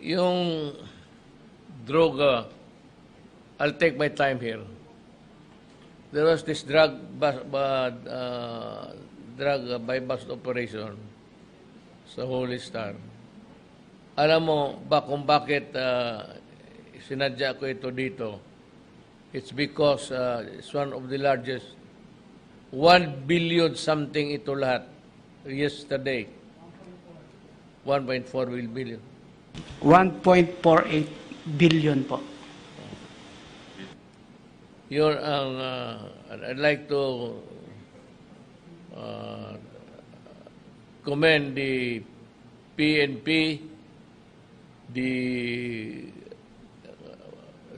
Yung droga, I'll take my time here. There was this drug bypass operation sa Holy Star. Alam mo kung bakit sinadya ko ito dito? It's because it's one of the largest, 1 billion something ito lahat yesterday. 1.4 billion. 1.48 billion po. I'd like to commend the PNP,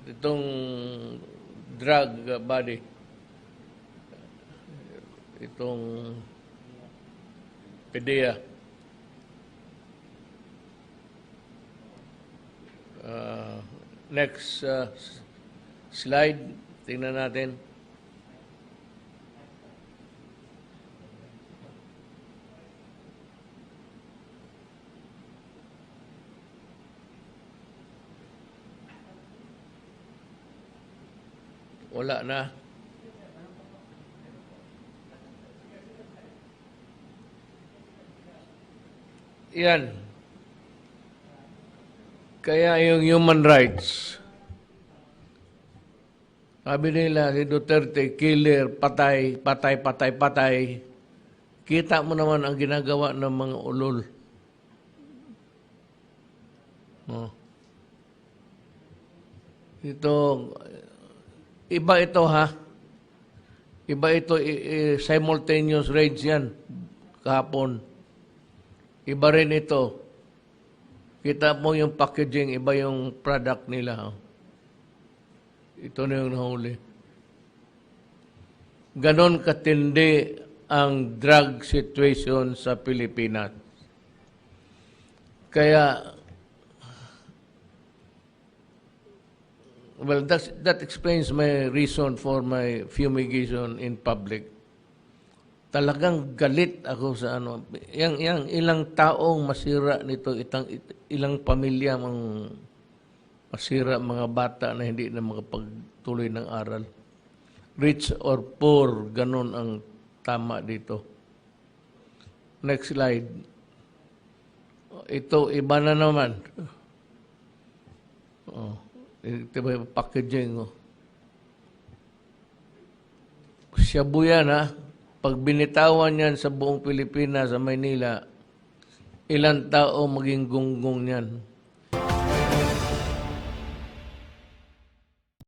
itong drug body, itong PDEA. Next slide, tingnan natin. Wala na. Yan. Kaya yung human rights, sabi nila si Duterte, killer, patay, patay, patay, patay. Kita mo naman ang ginagawa ng mga ulol. Oh. Ito, iba ito ha. Iba ito, simultaneous raids yan, kahapon. Iba rin ito. Kita mo yung packaging, iba yung product nila. Ito na yung nahuli. Ganon katindi ang drug situation sa Pilipinas. Kaya, well, that explains my reason for my fumigation in public. Talagang galit ako sa ano. Yang ilang taong masira nito, ilang pamilya masira, mga bata na hindi na makapagtuloy ng aral. Rich or poor, ganun ang tama dito. Next slide. Ito, iba na naman. Ito ba yung packaging? Shabu yan, ha? Pag binitawan yan sa buong Pilipinas, sa Maynila, ilang tao maging gunggong yan.